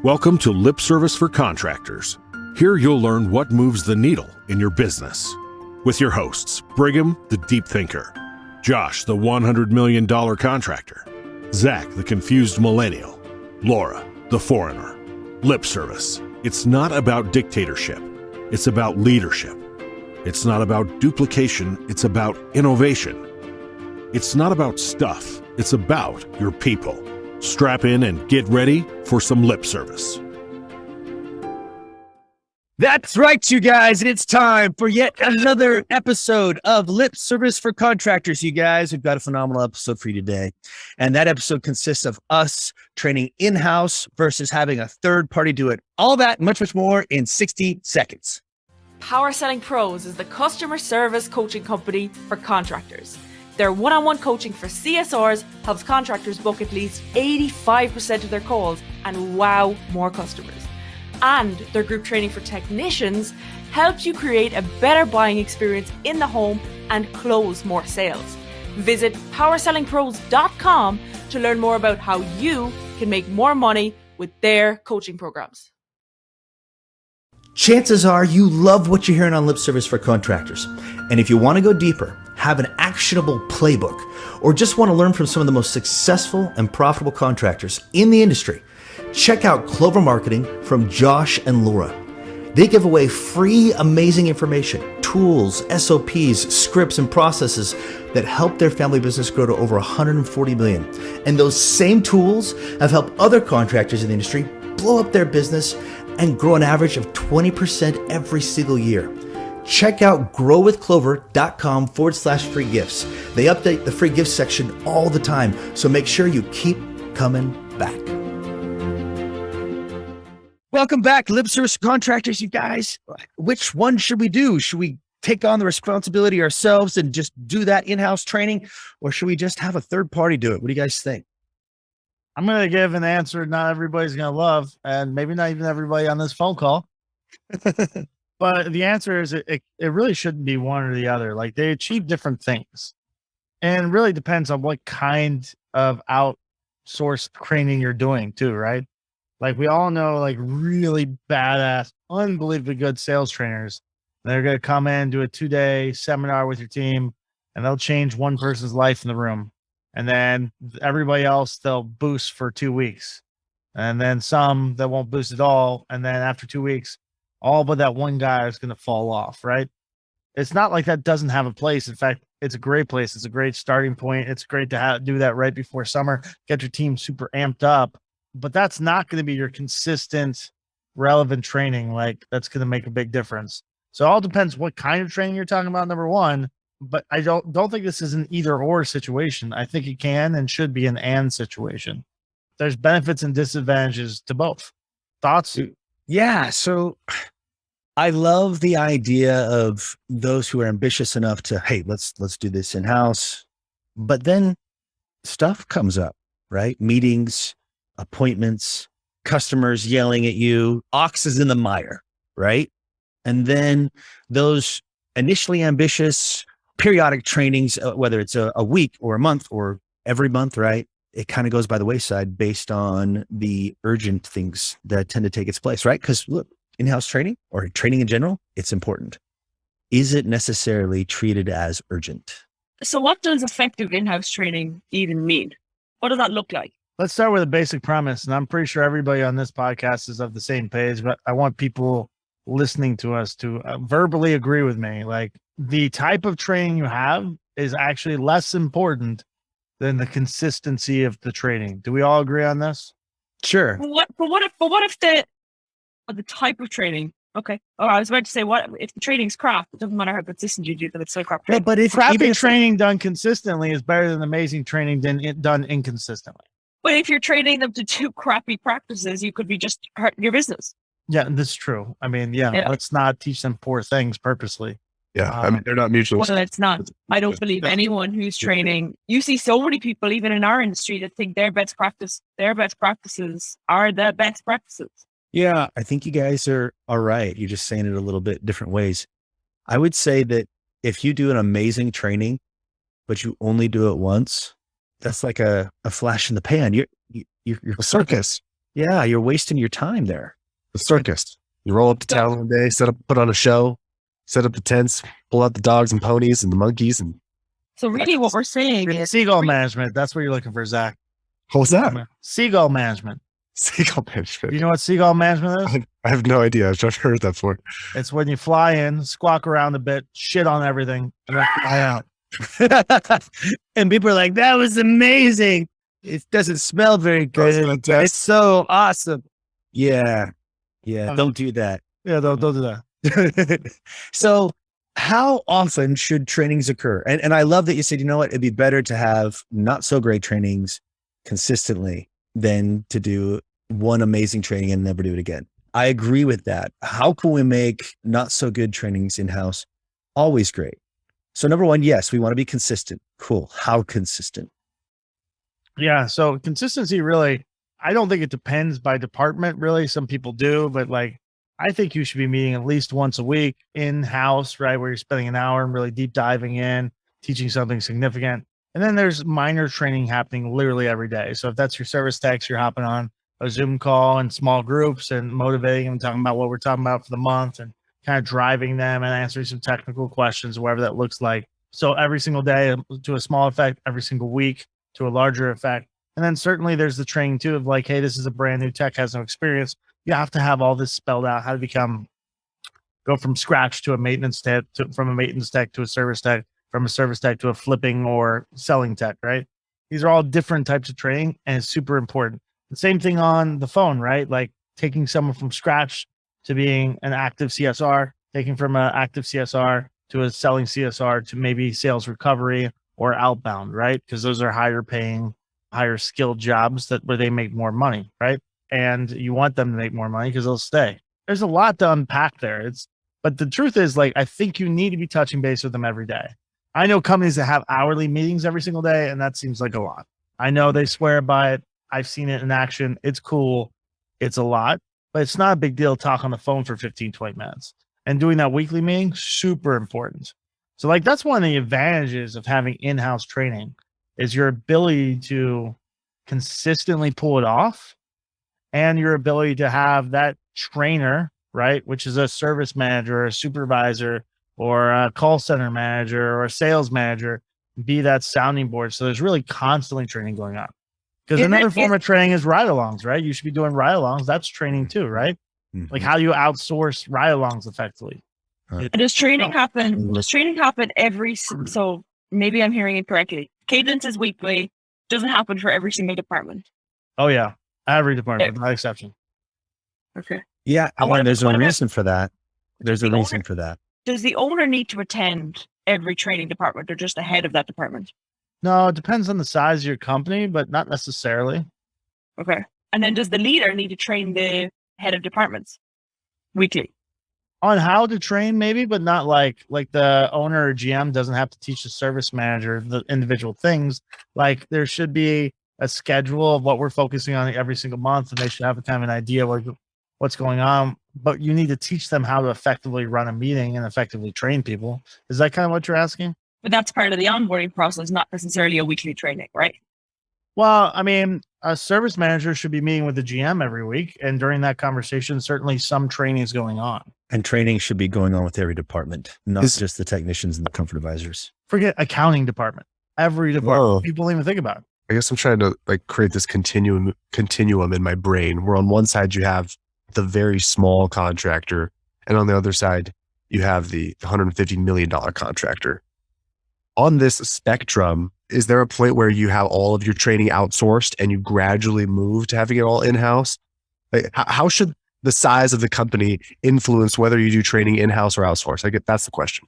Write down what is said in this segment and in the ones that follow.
Welcome to Lip Service for Contractors. Here you'll learn what moves the needle in your business. With your hosts, Brigham, the deep thinker, Josh, the $100 million contractor, Zach, the confused millennial, Laura, the foreigner. Lip service. It's not about dictatorship. It's about leadership. It's not about duplication. It's about innovation. It's not about stuff. It's about your people. Strap in and get ready for some lip service. That's right, you guys. It's time for yet another episode of Lip Service for Contractors, you guys. We've got a phenomenal episode for you today. And that episode consists of us training in-house versus having a third party do it. All that and much, much more in 60 seconds. Power Selling Pros is the customer service coaching company for contractors. Their one-on-one coaching for CSRs helps contractors book at least 85% of their calls and wow more customers. And their group training for technicians helps you create a better buying experience in the home and close more sales. Visit powersellingpros.com to learn more about how you can make more money with their coaching programs. Chances are you love what you're hearing on Lip Service for Contractors. And if you want to go deeper, have an actionable playbook, or just want to learn from some of the most successful and profitable contractors in the industry, check out Clover Marketing from Josh and Laura. They give away free, amazing information, tools, SOPs, scripts, and processes that help their family business grow to over 140 million. And those same tools have helped other contractors in the industry blow up their business and grow an average of 20% every single year. Check out growwithclover.com/free gifts. They update the free gift section all the time, so make sure you keep coming back. Welcome back, Lip Service for Contractors, you guys. Which one should we do? Should we take on the responsibility ourselves and just do that in-house training? Or should we just have a third party do it? What do you guys think? I'm going to give an answer not everybody's going to love, and maybe not even everybody on this phone call. But the answer is it really shouldn't be one or the other. Like, they achieve different things. And it really depends on what kind of outsourced training you're doing too, right? Like, we all know, like, really badass, unbelievably good sales trainers. They're going to come in, do a 2-day seminar with your team, and they'll change one person's life in the room. And then everybody else, they'll boost for 2 weeks. And then some that won't boost at all. And then after 2 weeks, all but that one guy is going to fall off, right? It's not like that doesn't have a place. In fact, it's a great place. It's a great starting point. It's great to do that right before summer, get your team super amped up. But that's not going to be your consistent, relevant training. Like, that's going to make a big difference. So it all depends what kind of training you're talking about, number one. But I don't think this is an either or situation. I think it can and should be an and situation. There's benefits and disadvantages to both. Thoughts? Yeah. So I love the idea of those who are ambitious enough to, hey, let's do this in-house. But then stuff comes up, right? Meetings, appointments, customers yelling at you, oxes in the mire, right? And then those initially ambitious periodic trainings, whether it's a week or a month or every month, right? It kind of goes by the wayside based on the urgent things that tend to take its place, right? Because look, in-house training or training in general, it's important. Is it necessarily treated as urgent? So what does effective in-house training even mean? What does that look like? Let's start with a basic premise. And I'm pretty sure everybody on this podcast is of the same page, but I want people listening to us to verbally agree with me. Like, the type of training you have is actually less important than the consistency of the training. Do we all agree on this? Sure. But what if the type of training? Okay. Oh, I was about to say, what if the training's crap? It doesn't matter how consistent you do, but it's still crap. Yeah, but if crappy training done consistently is better than amazing training done inconsistently. But if you're training them to do crappy practices, you could be just hurting your business. Yeah, that's true. I mean, yeah. Let's not teach them poor things purposely. Yeah, I mean, they're not mutually. Well, it's not. I don't believe anyone who's training. You see so many people, even in our industry, that think their best practices are the best practices. Yeah, I think you guys are all right. You're just saying it a little bit different ways. I would say that if you do an amazing training, but you only do it once, that's like a flash in the pan. You're a circus. Yeah, you're wasting your time there. The circus. You roll up to town one day, put on a show, set up the tents, pull out the dogs and ponies and the monkeys. And So really what we're saying is Seagull management. That's what you're looking for, Zach. what was that? Seagull management. Seagull management. You know what seagull management is? I have no idea. I've never heard that before. It's when you fly in, squawk around a bit, shit on everything, and then fly out. And people are like, that was amazing. It doesn't smell very good. It's so awesome. Yeah. Yeah. Don't do that. Yeah, don't do that. So how often should trainings occur? And I love that you said, you know what, it'd be better to have not so great trainings consistently than to do one amazing training and never do it again. I agree with that. How can we make not so good trainings in-house always great? So number one, yes, we want to be consistent. Cool. How consistent? Yeah. So consistency really, I don't think it depends by department really. Some people do, but like, I think you should be meeting at least once a week in-house, right? Where you're spending an hour and really deep diving in, teaching something significant. And then there's minor training happening literally every day. So if that's your service techs, you're hopping on a Zoom call in small groups and motivating them, talking about what we're talking about for the month and kind of driving them and answering some technical questions, whatever that looks like. So every single day to a small effect, every single week to a larger effect. And then certainly there's the training too of like, hey, this is a brand new tech, has no experience. You have to have all this spelled out, how to go from scratch to a maintenance tech, from a maintenance tech to a service tech, from a service tech to a flipping or selling tech, right? These are all different types of training and it's super important. The same thing on the phone, right? Like taking someone from scratch to being an active CSR, taking from an active CSR to a selling CSR to maybe sales recovery or outbound, right? Because those are higher paying, higher skilled jobs where they make more money, right? And you want them to make more money because they'll stay. There's a lot to unpack there. But the truth is, like, I think you need to be touching base with them every day. I know companies that have hourly meetings every single day, and that seems like a lot. I know they swear by it. I've seen it in action. It's cool. It's a lot, but it's not a big deal to talk on the phone for 15, 20 minutes. And doing that weekly meeting, super important. So like, that's one of the advantages of having in-house training is your ability to consistently pull it off and your ability to have that trainer, right? Which is a service manager, or a supervisor, or a call center manager, or a sales manager, be that sounding board. So there's really constantly training going on. Because another form of training is ride-alongs, right? You should be doing ride-alongs. That's training too, right? Mm-hmm. Like how do you outsource ride-alongs effectively? Does training happen? Does training happen so maybe I'm hearing it correctly. Cadence is weekly. Doesn't happen for every single department. Oh yeah. Every department, without exception. Okay. Yeah. There's a reason for that. There's a reason for that. Does the owner need to attend every training department or just the head of that department? No, it depends on the size of your company, but not necessarily. Okay. And then does the leader need to train the head of departments weekly? On how to train, maybe, but not like the owner or GM doesn't have to teach the service manager the individual things. Like there should be a schedule of what we're focusing on every single month, and they should have a kind of an idea what's going on. But you need to teach them how to effectively run a meeting and effectively train people. Is that kind of what you're asking? But that's part of the onboarding process, not necessarily a weekly training, right? Well, I mean, a service manager should be meeting with the GM every week. And during that conversation, certainly some training is going on. And training should be going on with every department, not just the technicians and the comfort advisors. Forget accounting department. Every department. People don't even think about it. I guess I'm trying to like create this continuum in my brain where on one side you have the very small contractor and on the other side you have the $150 million contractor. On this spectrum, is there a point where you have all of your training outsourced and you gradually move to having it all in-house? Like, how should the size of the company influence whether you do training in-house or outsourced? That's the question.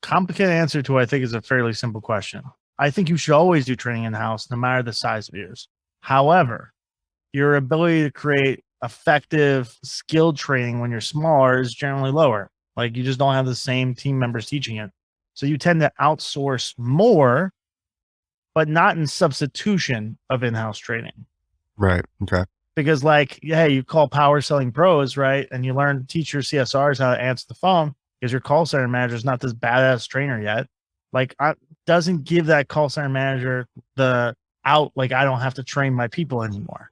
Complicated answer to what I think is a fairly simple question. I think you should always do training in-house, no matter the size of yours. However, your ability to create effective, skilled training when you're smaller is generally lower. Like you just don't have the same team members teaching it. So you tend to outsource more, but not in substitution of in-house training. Right. Okay. Because like, hey, you call Power Selling Pros, right? And you learn to teach your CSRs how to answer the phone because your call center manager is not this badass trainer yet. Like, doesn't give that call center manager the out, like, I don't have to train my people anymore.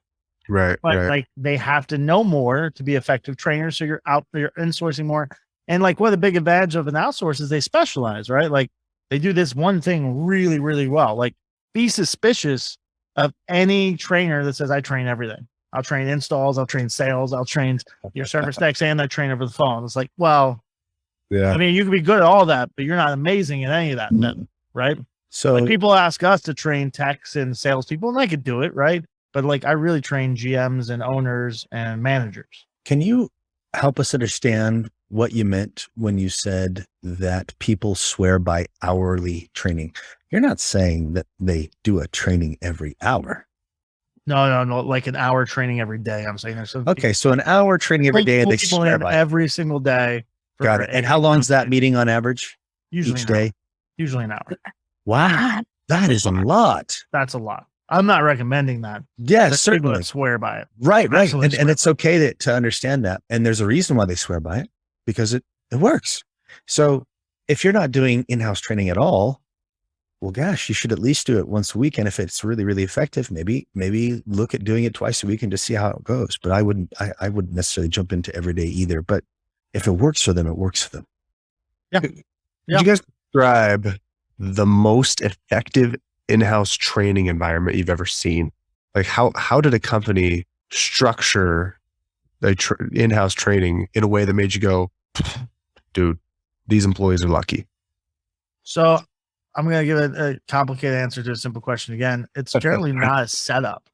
Right. But Right. like they have to know more to be effective trainers. So you're out there insourcing more. And like one of the big advantage of an outsource is they specialize, right? Like they do this one thing really, really well. Like be suspicious of any trainer that says, I train everything. I'll train installs, I'll train sales, I'll train your service decks, and I train over the phone. It's like, well, Yeah. I mean, you can be good at all that, but you're not amazing at any of that, then, right? So Like people ask us to train techs and salespeople, and I could do it, right? But like I really train GMs and owners and managers. can you help us understand what you meant when you said that people swear by hourly training? You're not saying that they do a training every hour. No, like an hour training every day. I'm saying there's some Okay, so an hour training every day, and they people swear in by it. every single day. for Got it. And how long is that meeting on average Usually each an hour. day? Usually an hour. Wow, that is a lot. That's a lot. I'm not recommending that. Yeah, There's people certainly. that swear by it. Right. Absolutely And swear it's okay to understand that. And there's a reason why they swear by it, because it works. So if you're not doing in-house training at all, well, gosh, you should at least do it once a week. And if it's really, really effective, maybe look at doing it twice a week and just see how it goes. But I wouldn't necessarily jump into every day either. But if it works for them, it works for them. Yeah. Could you guys describe the most effective in-house training environment you've ever seen? Like how did a company structure the in-house training in a way that made you go, dude, these employees are lucky? So I'm going to give a complicated answer to a simple question again. It's generally not a setup.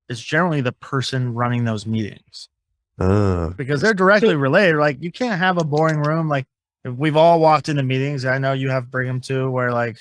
It's generally the person running those meetings because they're directly related. Like you can't have a boring room. Like if we've all walked into meetings, I know you have Brigham too, where like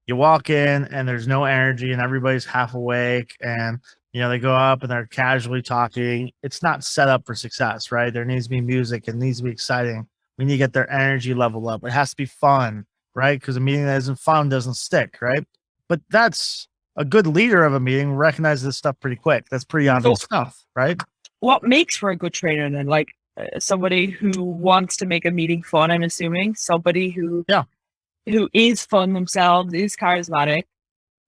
you walk in and there's no energy and everybody's half awake and they go up and they're casually talking. It's not set up for success, right? There needs to be music. It needs to be exciting. We need to get their energy level up. It has to be fun, right? Because a meeting that isn't fun doesn't stick, right? But that's a good leader of a meeting recognizes this stuff pretty quick. That's pretty obvious stuff, right? What makes for a good trainer then? Like somebody who wants to make a meeting fun, I'm assuming. Somebody who is fun themselves, is charismatic.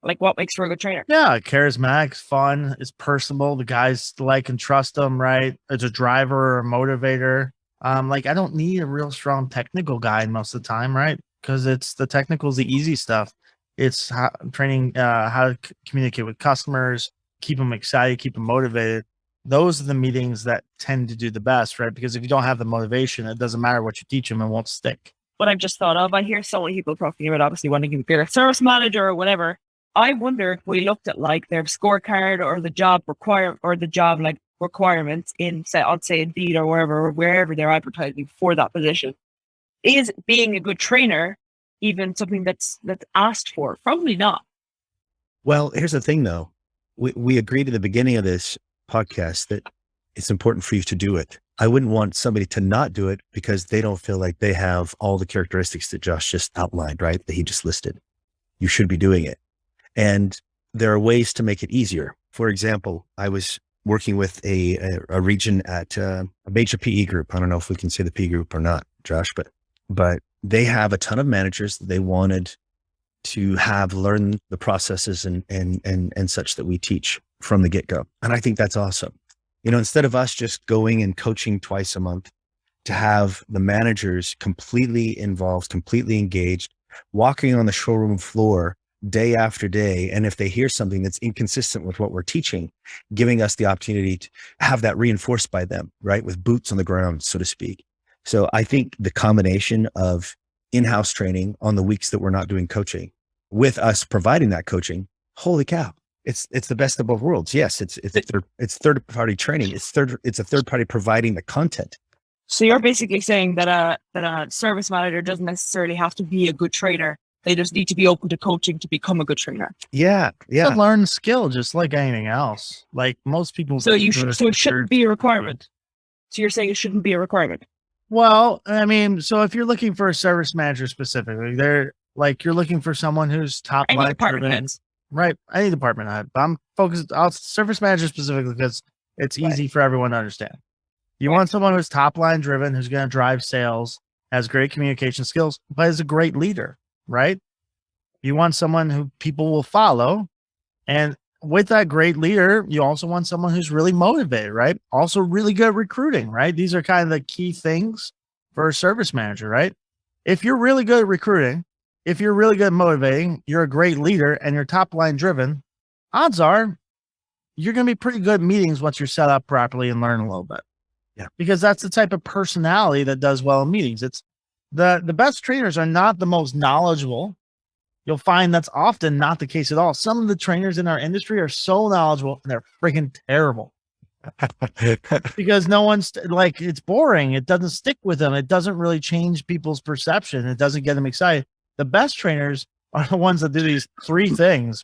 Like what makes for a good trainer? Yeah, charismatic, fun, is personable. The guys like and trust them, right? As a driver or a motivator. Like I don't need a real strong technical guy most of the time, right? Because it's the technical is the easy stuff. It's how to communicate with customers, keep them excited, keep them motivated. Those are the meetings that tend to do the best, right? Because if you don't have the motivation, it doesn't matter what you teach them, it won't stick. What I've just thought of, I hear so many people talking about obviously wanting to be a service manager or whatever. I wonder if we looked at like their scorecard or the job requirements in say Indeed or wherever they're advertising for that position. Is being a good trainer even something that's asked for? Probably not. Well, here's the thing though. We agreed at the beginning of this podcast that it's important for you to do it. I wouldn't want somebody to not do it because they don't feel like they have all the characteristics that Josh just outlined, right? That he just listed. You should be doing it. And there are ways to make it easier. For example, I was working with a region at a major PE group. I don't know if we can say the PE group or not, Josh, but they have a ton of managers that they wanted to have learn the processes and such that we teach from the get-go. And I think that's awesome. Instead of us just going and coaching twice a month, to have the managers completely involved, completely engaged, walking on the showroom floor day after day. And if they hear something that's inconsistent with what we're teaching, giving us the opportunity to have that reinforced by them, right? With boots on the ground, so to speak. So I think the combination of in-house training on the weeks that we're not doing coaching with us providing that coaching, holy cow, it's the best of both worlds. Yes, it's third party training. It's a third party providing the content. So you're basically saying that a service manager doesn't necessarily have to be a good trainer. They just need to be open to coaching to become a good trainer. Yeah. It's a learned skill, just like anything else. Like most people. So it shouldn't be a requirement. So you're saying it shouldn't be a requirement. Well, I mean, so if you're looking for a service manager specifically, they're like you're looking for someone who's top Any line department driven. heads. Right. Any department head. But I'm focused on service manager specifically because it's easy for everyone to understand. You want someone who's top line driven, who's going to drive sales, has great communication skills, but is a great leader, right? You want someone who people will follow. And with that great leader, you also want someone who's really motivated, right? Also really good at recruiting, right? These are kind of the key things for a service manager, right? If you're really good at recruiting, if you're really good at motivating, you're a great leader and you're top line driven, odds are you're going to be pretty good at meetings once you're set up properly and learn a little bit. Yeah. Because that's the type of personality that does well in meetings. It's the best trainers are not the most knowledgeable. You'll find that's often not the case at all. Some of the trainers in our industry are so knowledgeable and they're freaking terrible because no one's like, it's boring. It doesn't stick with them. It doesn't really change people's perception. It doesn't get them excited. The best trainers are the ones that do these three things,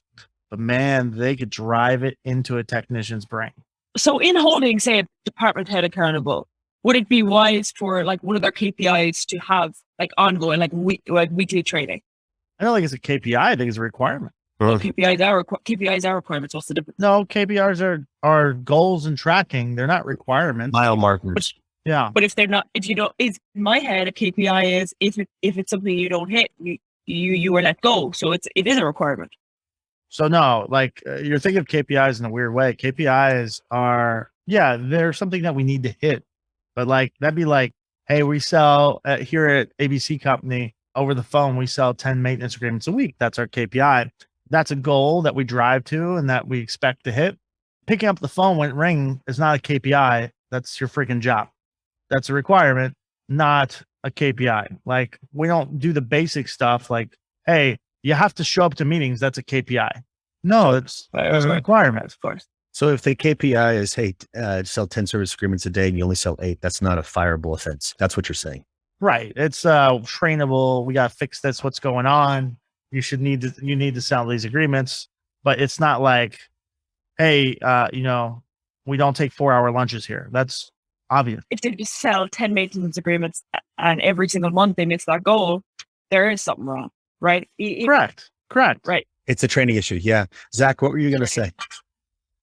but man, they could drive it into a technician's brain. So in holding, say, a department head accountable, would it be wise for like one of their KPIs to have like ongoing, like weekly training? I don't think it's a KPI. I think it's a requirement. Well, KPIs are requirements. What's the difference? No, KPIs are goals and tracking. They're not requirements. Mile markers. Yeah. But if they're not, if you don't, is in my head, a KPI is if it's something you don't hit, you are let go. So it is a requirement. So no, like you're thinking of KPIs in a weird way. KPIs are, yeah, they're something that we need to hit, but like, that'd be like, hey, we sell here at ABC Company over the phone, we sell 10 maintenance agreements a week. That's our KPI. That's a goal that we drive to and that we expect to hit. Picking up the phone when it rings is not a KPI. That's your freaking job. That's a requirement, not a KPI. Like we don't do the basic stuff like, hey, you have to show up to meetings. That's a KPI. No, it's a requirement, of course. So if the KPI is, hey, sell 10 service agreements a day and you only sell 8, that's not a fireable offense. That's what you're saying. Right. It's trainable. We got to fix this. What's going on? You need to sell these agreements, but it's not like, hey, we don't take 4-hour lunches here. That's obvious. If they just sell 10 maintenance agreements and every single month they miss that goal, there is something wrong, right? Correct. Right. It's a training issue. Yeah. Zach, what were you going to say?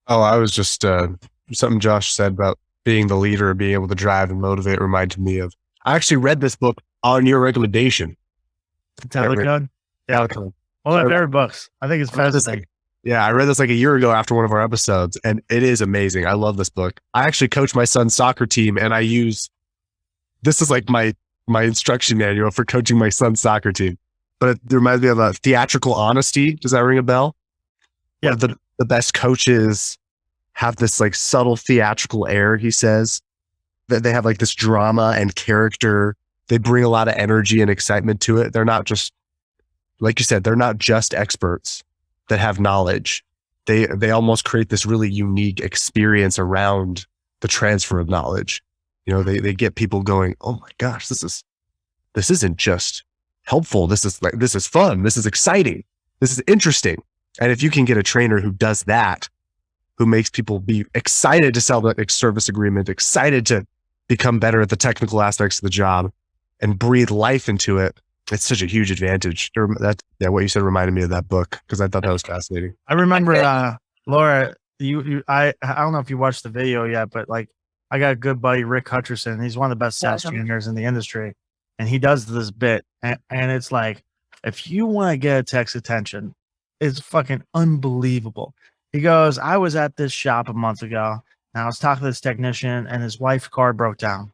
Oh, I was just something Josh said about being the leader and being able to drive and motivate reminded me of. I actually read this book on your recommendation. Telecode. Yeah. One of my favorite books. I think it's fascinating. Yeah, I read this like a year ago after one of our episodes, and it is amazing. I love this book. I actually coach my son's soccer team, and this is like my instruction manual for coaching my son's soccer team. But it reminds me of a theatrical honesty. Does that ring a bell? Yeah. The best coaches have this like subtle theatrical air, he says, that they have like this drama and character. They bring a lot of energy and excitement to it. They're not just, like you said, they're not just experts that have knowledge. They almost create this really unique experience around the transfer of knowledge. They get people going, oh my gosh, this isn't just helpful. This is fun. This is exciting. This is interesting. And if you can get a trainer who does that, who makes people be excited to sell the service agreement, excited to become better at the technical aspects of the job and breathe life into it, it's such a huge advantage. What you said reminded me of that book because I thought that was fascinating. I remember, Laura, I don't know if you watched the video yet, but like I got a good buddy, Rick Hutcherson. He's one of the best SaaS trainers in the industry. And he does this bit. And it's like, if you want to get a tech's attention, it's fucking unbelievable. He goes, I was at this shop a month ago and I was talking to this technician and his wife's car broke down.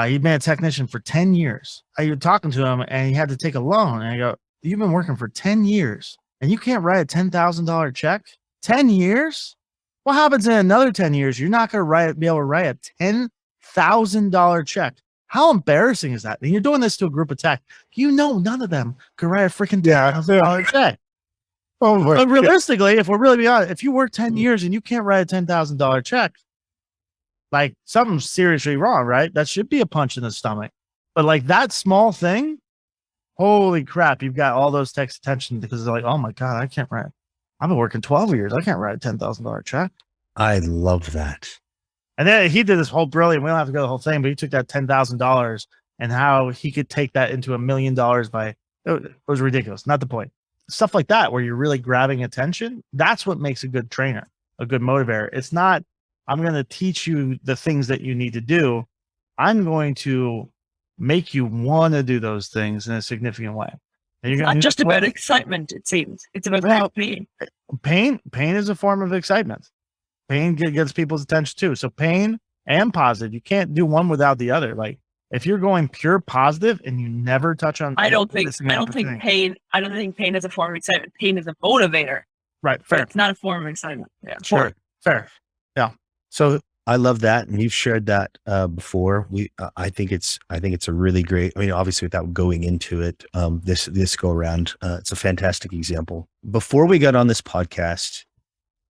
He'd been a technician for 10 years. I was talking to him and he had to take a loan. And I go, you've been working for 10 years and you can't write a $10,000 check? 10 years? What happens in another 10 years? You're not going to be able to write a $10,000 check. How embarrassing is that? And you're doing this to a group of tech. None of them could write a freaking $10,000 check. But realistically, if we're really being honest, if you work 10 years and you can't write a $10,000 check, like something's seriously wrong, right? That should be a punch in the stomach. But like that small thing, holy crap, you've got all those techs' attention because they're like, oh my God, I can't write. I've been working 12 years. I can't write a $10,000 check. I love that. And then he did this whole brilliant, we don't have to go the whole thing, but he took that $10,000 and how he could take that into $1 million it was ridiculous. Not the point. Stuff like that, where you're really grabbing attention. That's what makes a good trainer, a good motivator. It's not, I'm going to teach you the things that you need to do. I'm going to make you want to do those things in a significant way. And It's not just about excitement, it seems. It's about pain. Pain is a form of excitement. Pain gets people's attention too. So pain and positive, you can't do one without the other. Like if you're going pure positive and you never touch on, I don't think pain is a form of excitement. Pain is a motivator. Right. Fair. It's not a form of excitement. Yeah. Sure. Fair. Yeah. So I love that, and you've shared that before. I think it's a really great. I mean, obviously, without going into it, this go around, it's a fantastic example. Before we got on this podcast,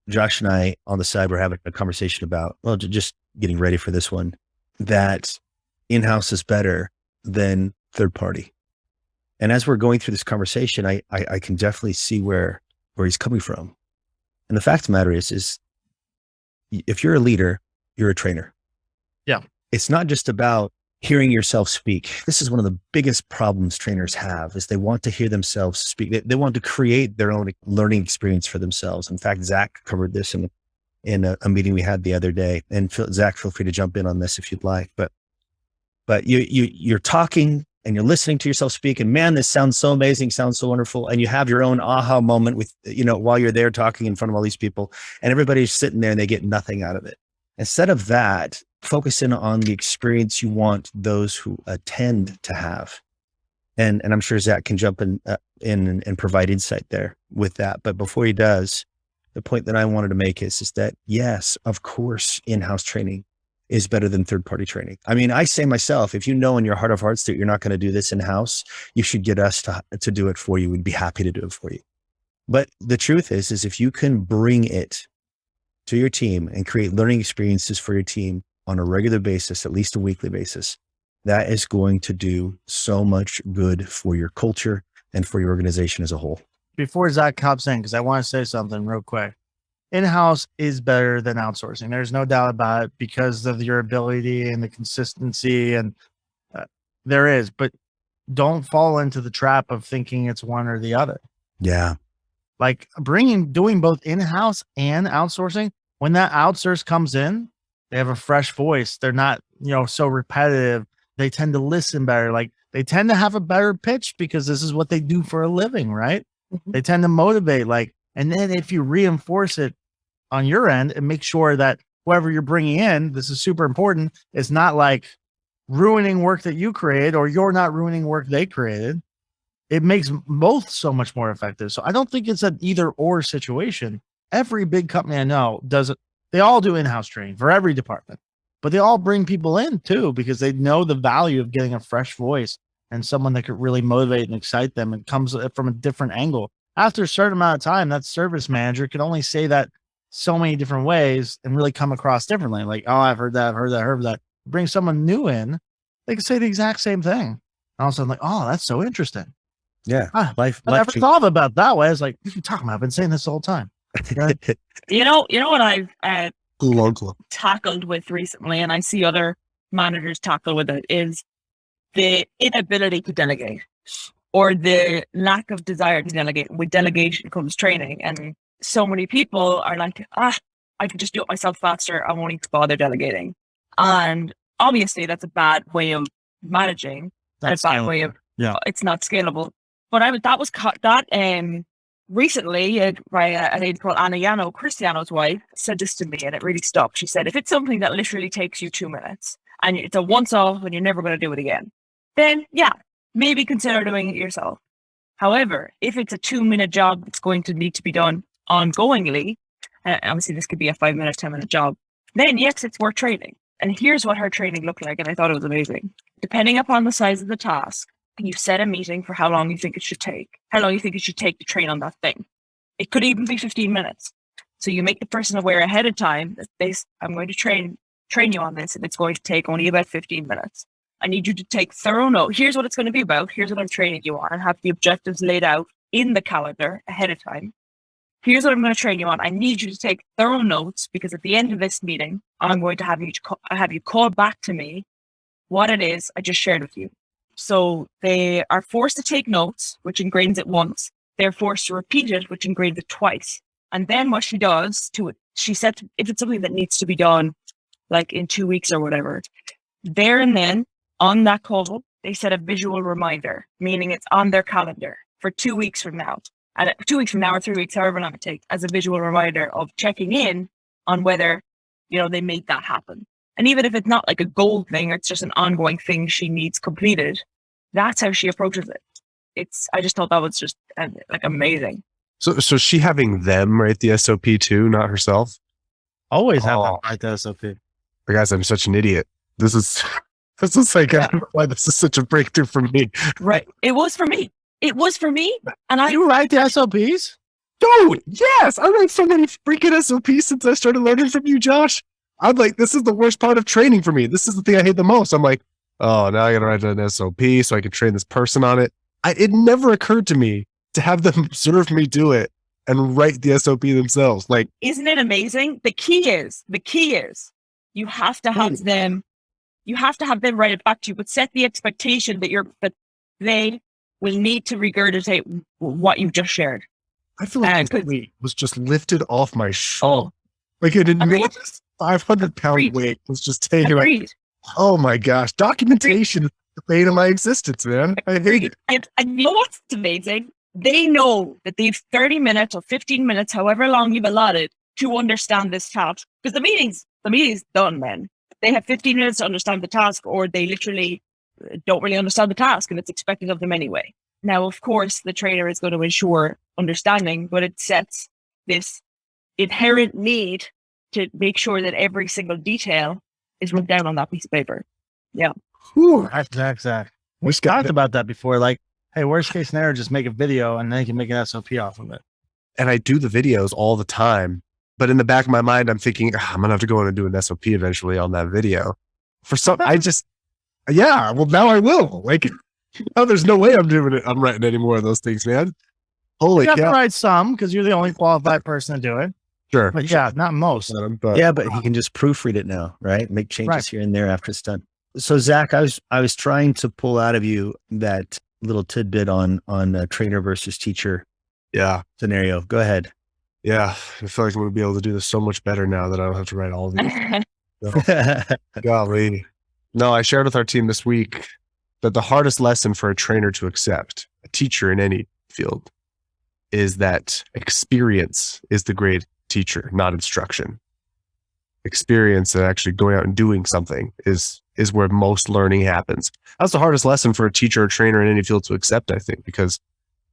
Josh and I on the side were having a conversation about, well, just getting ready for this one, that in-house is better than third party. And as we're going through this conversation, I can definitely see where he's coming from. And the fact of the matter is if you're a leader, you're a trainer. Yeah. It's not just about hearing yourself speak. This is one of the biggest problems trainers have, is they want to hear themselves speak. They want to create their own learning experience for themselves. In fact, Zach covered this in a meeting we had the other day. And Zach, feel free to jump in on this if you'd like. But you're talking and you're listening to yourself speak, and man, this sounds so amazing, sounds so wonderful. And you have your own aha moment with, while you're there talking in front of all these people, and everybody's sitting there and they get nothing out of it. Instead of that, focus in on the experience you want those who attend to have. And I'm sure Zach can jump in and provide insight there with that. But before he does, the point that I wanted to make is that, yes, of course, in-house training is better than third-party training. I mean, I say myself, if you know in your heart of hearts that you're not going to do this in-house, you should get us to do it for you. We'd be happy to do it for you. But the truth is if you can bring it to your team and create learning experiences for your team on a regular basis, at least a weekly basis, that is going to do so much good for your culture and for your organization as a whole. Before Zach hops in, because I want to say something real quick. In-house is better than outsourcing. There's no doubt about it, because of your ability and the consistency, and there is, but don't fall into the trap of thinking it's one or the other. Yeah. Like doing both in-house and outsourcing, when that outsource comes in, they have a fresh voice. They're not, so repetitive. They tend to listen better. Like they tend to have a better pitch because this is what they do for a living, right? Mm-hmm. They tend to motivate, and then if you reinforce it on your end and make sure that whoever you're bringing in, this is super important, is not like ruining work that you created, or you're not ruining work they created. It makes both so much more effective. So I don't think it's an either or situation. Every big company I know does it. They all do in-house training for every department, but they all bring people in too, because they know the value of getting a fresh voice and someone that could really motivate and excite them, and comes from a different angle. After a certain amount of time, that service manager can only say that so many different ways and really come across differently. Like, oh, I've heard that. Bring someone new in, they can say the exact same thing. And all of a sudden, like, oh, that's so interesting. Yeah. I never thought about it that way. I was like, what are you talking about? I've been saying this the whole time. You know what I've tackled with recently, and I see other managers tackle with it, is the inability to delegate, or the lack of desire to delegate. With delegation comes training, and so many people are like, I can just do it myself faster. I won't need to bother delegating. And obviously that's a bad way of managing. That's a bad way of, it's not scalable. But recently, by a lady called Anna Yano, Cristiano's wife, said this to me, and it really stuck. She said, if it's something that literally takes you 2 minutes and it's a once-off and you're never going to do it again, then maybe consider doing it yourself. However, if it's a 2-minute job that's going to need to be done ongoingly, obviously this could be a 5-minute, 10-minute job, then yes, it's worth training. And here's what her training looked like, and I thought it was amazing. Depending upon the size of the task, you set a meeting for how long you think it should take to train on that thing. It could even be 15 minutes. So you make the person aware ahead of time that I'm going to train you on this, and it's going to take only about 15 minutes. I need you to take thorough note. Here's what it's going to be about. Here's what I'm training you on, and have the objectives laid out in the calendar ahead of time. Here's what I'm going to train you on. I need you to take thorough notes, because at the end of this meeting, I'm going to have you call back to me what it is I just shared with you. So they are forced to take notes, which ingrains it once. They're forced to repeat it, which ingrains it twice. And then what she does to it, she said, if it's something that needs to be done, like in 2 weeks or whatever, there and then on that call, they set a visual reminder, meaning it's on their calendar for 2 weeks from now. And 2 weeks from now or 3 weeks, however long it takes, as a visual reminder of checking in on whether, they made that happen. And even if it's not like a goal thing, or it's just an ongoing thing she needs completed, that's how she approaches it. I just thought that was just like amazing. So she having them write the SOP too, not herself? Always have to write the SOP. But guys, I'm such an idiot. This is like, I don't know why this is such a breakthrough for me. Right. It was for me. And You write the SOPs? Dude, yes, I write so many freaking SOPs since I started learning from you, Josh. I'm like, this is the worst part of training for me. This is the thing I hate the most. I'm like, oh, now I got to write an SOP so I can train this person on it. It never occurred to me to have them observe me do it and write the SOP themselves. Like, isn't it amazing? The key is you have to have them. You have to have them write it back to you, but set the expectation that they will need to regurgitate what you've just shared. I feel like this weight was just lifted off my shoulder. Like an enormous 500-pound weight was just taken. Like, oh my gosh, documentation is the bane of my existence, man. I hate it. And you know what's amazing? They know that they've 30 minutes or 15 minutes, however long you've allotted, to understand this task. Because the meeting's done, man. They have 15 minutes to understand the task, or they literally don't really understand the task, and it's expected of them anyway. Now, of course, the trainer is going to ensure understanding, but it sets this inherent need to make sure that every single detail is written down on that piece of paper. Yeah. Whew. Exactly. We talked about that before. Like, hey, worst case scenario, just make a video and then you can make an SOP off of it. And I do the videos all the time, but in the back of my mind, I'm thinking, I'm going to have to go in and do an SOP eventually on that video. For some, well, now I will. Like, oh, there's no way I'm doing it. I'm writing any more of those things, man. Holy cow. You have to write some because you're the only qualified person to do it. Sure. But yeah, not most. But he can just proofread it now, right? Make changes here and there after it's done. So Zach, I was trying to pull out of you that little tidbit on trainer versus teacher scenario. Go ahead. Yeah. I feel like I'm going to be able to do this so much better now that I don't have to write all of these. Golly. No, I shared with our team this week that the hardest lesson for a trainer to accept, a teacher in any field, is that experience is the great teacher, not instruction. Experience and actually going out and doing something is where most learning happens. That's the hardest lesson for a teacher or trainer in any field to accept, I think, because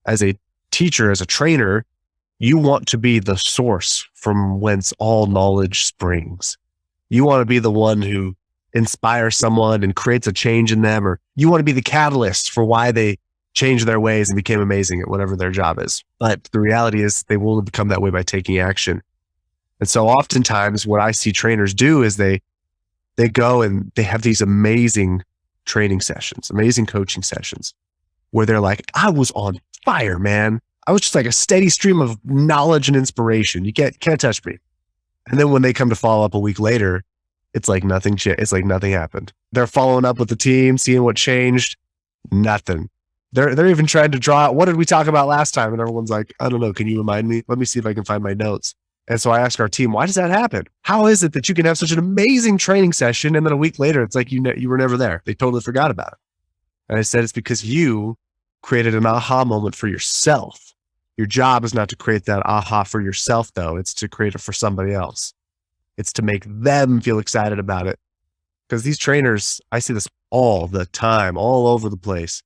as a teacher, as a trainer, you want to be the source from whence all knowledge springs. You want to be the one who inspires someone and creates a change in them, or you want to be the catalyst for why they changed their ways and became amazing at whatever their job is. But the reality is they will become that way by taking action. And so oftentimes what I see trainers do is they go and they have these amazing training sessions, amazing coaching sessions where they're like, I was on fire, man. I was just like a steady stream of knowledge and inspiration. You can't touch me. And then when they come to follow up a week later, it's like nothing happened. They're following up with the team, seeing what changed. Nothing. They're even trying to draw out, what did we talk about last time? And everyone's like, I don't know. Can you remind me? Let me see if I can find my notes. And so I asked our team, why does that happen? How is it that you can have such an amazing training session and then a week later, it's like you were never there. They totally forgot about it. And I said, it's because you created an aha moment for yourself. Your job is not to create that aha for yourself, though. It's to create it for somebody else. It's to make them feel excited about it. Because these trainers, I see this all the time, all over the place.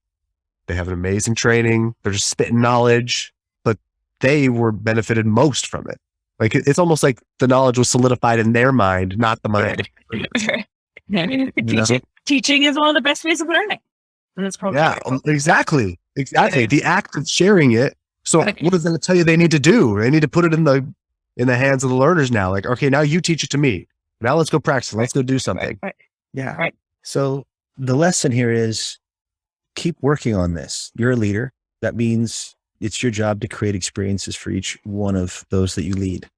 They have an amazing training. They're just spitting knowledge, but they were benefited most from it. Like it's almost like the knowledge was solidified in their mind, not the mind. Teaching is one of the best ways of learning. And it's probably exactly. The act of sharing it. So what does that tell you they need to do? They need to put it in the hands of the learners now. Like, okay, now you teach it to me. Now let's go practice. Let's go do something. Right. Yeah. Right. So the lesson here is keep working on this. You're a leader. That means it's your job to create experiences for each one of those that you lead.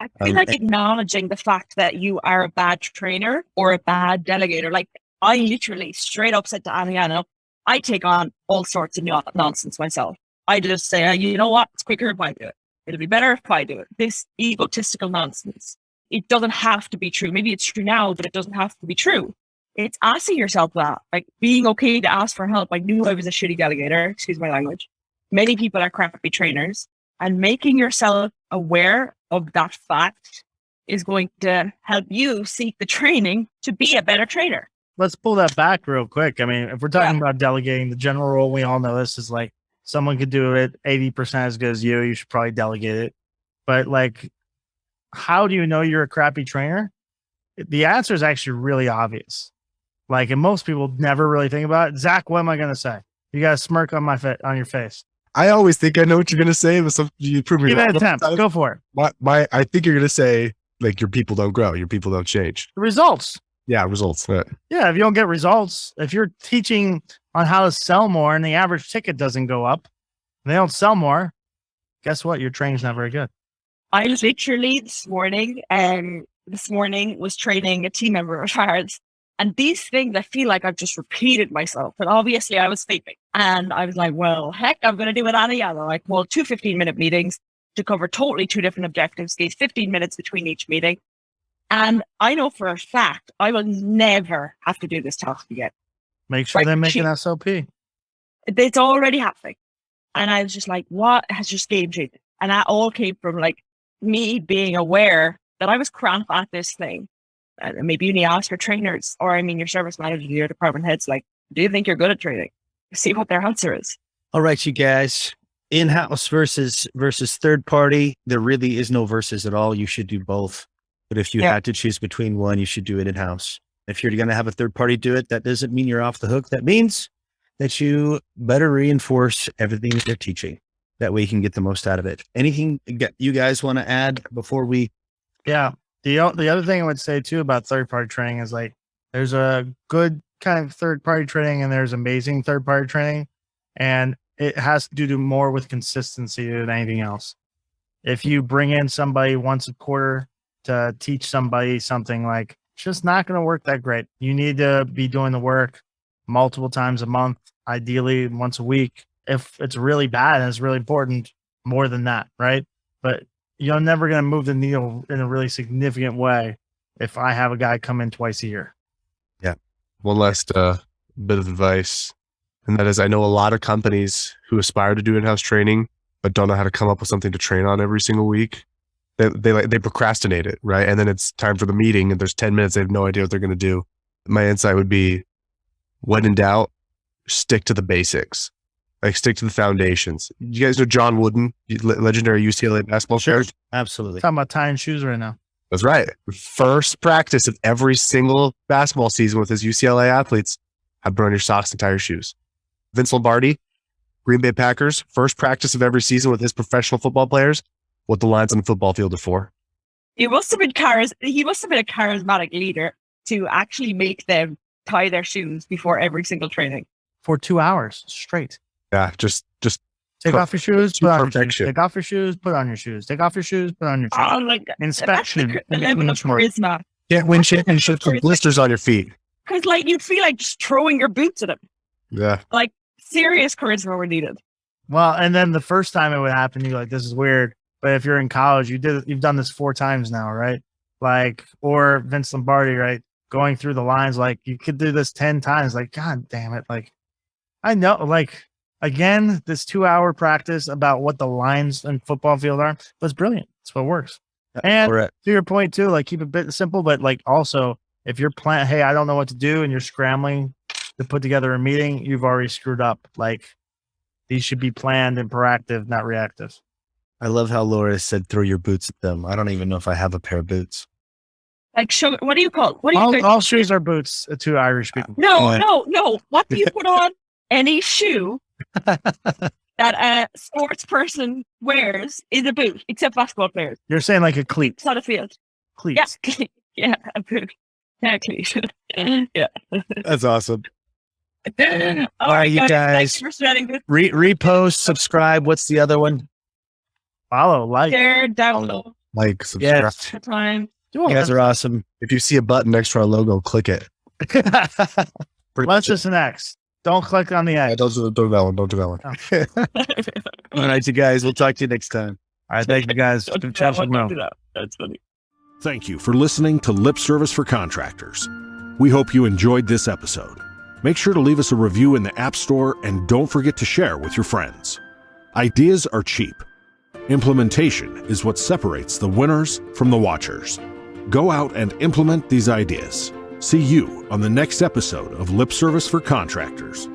I feel like acknowledging the fact that you are a bad trainer or a bad delegator. Like I literally straight up said to Aniano, I take on all sorts of nonsense myself. I just say, you know what? It's quicker if I do it. It'll be better if I do it. This egotistical nonsense. It doesn't have to be true. Maybe it's true now, but it doesn't have to be true. It's asking yourself that, like being okay to ask for help. I knew I was a shitty delegator, excuse my language. Many people are crappy trainers, and making yourself aware of that fact is going to help you seek the training to be a better trainer. Let's pull that back real quick. I mean, if we're talking about delegating, the general rule, we all know this is like someone could do it 80% as good as you. You should probably delegate it. But like, how do you know you're a crappy trainer? The answer is actually really obvious. Like, and most people never really think about it. Zach, what am I going to say? You got a smirk on on your face. I always think I know what you're going to say, but you prove me Give wrong. it an attempt. Go for it. I think you're going to say, like, your people don't grow, your people don't change. The results. Yeah, results. Yeah, if you don't get results, if you're teaching on how to sell more and the average ticket doesn't go up, and they don't sell more, guess what? Your training's not very good. I literally this morning was training a team member of ours. And these things, I feel like I've just repeated myself. But obviously I was sleeping. And I was like, well, heck, I'm going to do it on a yellow. I called 2 15-minute meetings to cover totally 2 different objectives, gave 15 minutes between each meeting. And I know for a fact I will never have to do this task again. Make sure they make an SOP. It's already happening. And I was just like, what has just game changed? And that all came from like me being aware that I was crap at this thing. Maybe you need to ask your trainers, or I mean your service manager, your department heads, like, do you think you're good at training? See what their answer is. All right, you guys. In-house versus third party. There really is no versus at all. You should do both. But if you had to choose between one, you should do it in-house. If you're going to have a third party do it, that doesn't mean you're off the hook. That means that you better reinforce everything that they're teaching. That way you can get the most out of it. Anything you guys want to add before we? Yeah. The other thing I would say too about third party training is like, there's a good kind of third party training and there's amazing third party training. And it has to do more with consistency than anything else. If you bring in somebody once a quarter to teach somebody something, like, it's just not going to work that great. You need to be doing the work multiple times a month, ideally once a week. If it's really bad and it's really important, more than that, right? But you're never going to move the needle in a really significant way if I have a guy come in twice a year. Yeah. One last bit of advice, and that is, I know a lot of companies who aspire to do in-house training, but don't know how to come up with something to train on every single week. They procrastinate it, right? And then it's time for the meeting and there's 10 minutes. They have no idea what they're going to do. My insight would be, when in doubt, stick to the basics. Like, stick to the foundations. You guys know John Wooden, legendary UCLA basketball player? Absolutely. Talking about tying shoes right now. That's right. First practice of every single basketball season with his UCLA athletes, have put on your socks and tie your shoes. Vince Lombardi, Green Bay Packers, first practice of every season with his professional football players, what the lines on the football field are for. He must have been a charismatic leader to actually make them tie their shoes before every single training. For 2 hours straight. Yeah, just take off your shoes, put on your shoes. perfection. Take off your shoes, put on your shoes. Take off your shoes, put on your shoes. Oh, like Inspection. the level of charisma. Can't win championships with blisters on your feet. Because like you feel like just throwing your boots at him. Yeah. Like serious charisma were needed. Well, and then the first time it would happen, you're like, this is weird. But if you're in college, you've done this 4 times now, right? Like, or Vince Lombardi, right? Going through the lines, like, you could do this 10 times. Like, God damn it. Like, I know, like, again, this 2-hour practice about what the lines in football field are, but it's brilliant. It's what works. And Correct. to your point too, like, keep it a bit simple, but like, also, if you're hey, I don't know what to do, and you're scrambling to put together a meeting, you've already screwed up. Like, these should be planned and proactive, not reactive. I love how Laura said, throw your boots at them. I don't even know if I have a pair of boots. Like, what do you call? What do you? All shoes are boots to Irish people. No. What do you put on any shoe that a sports person wears is a boot, except basketball players. You're saying like a cleat. It's not a field. Cleats. Yeah, yeah, a boot. Yeah, cleat. Yeah. That's awesome. All right, you guys. Thanks for spreading this. Repost, subscribe. What's the other one? Follow, like. Share, download. Like, subscribe. Yes. Time. You guys are awesome. If you see a button next to our logo, click it. Let's just an X. Don't click on the Yeah, X. don't do that one. Don't do that one. All right, you guys. We'll talk to you next time. All right, thank you guys. Don't do Chat that one, with Mo. don't do that. That's funny. Thank you for listening to Lip Service for Contractors. We hope you enjoyed this episode. Make sure to leave us a review in the App Store and don't forget to share with your friends. Ideas are cheap. Implementation is what separates the winners from the watchers. Go out and implement these ideas. See you on the next episode of Lip Service for Contractors.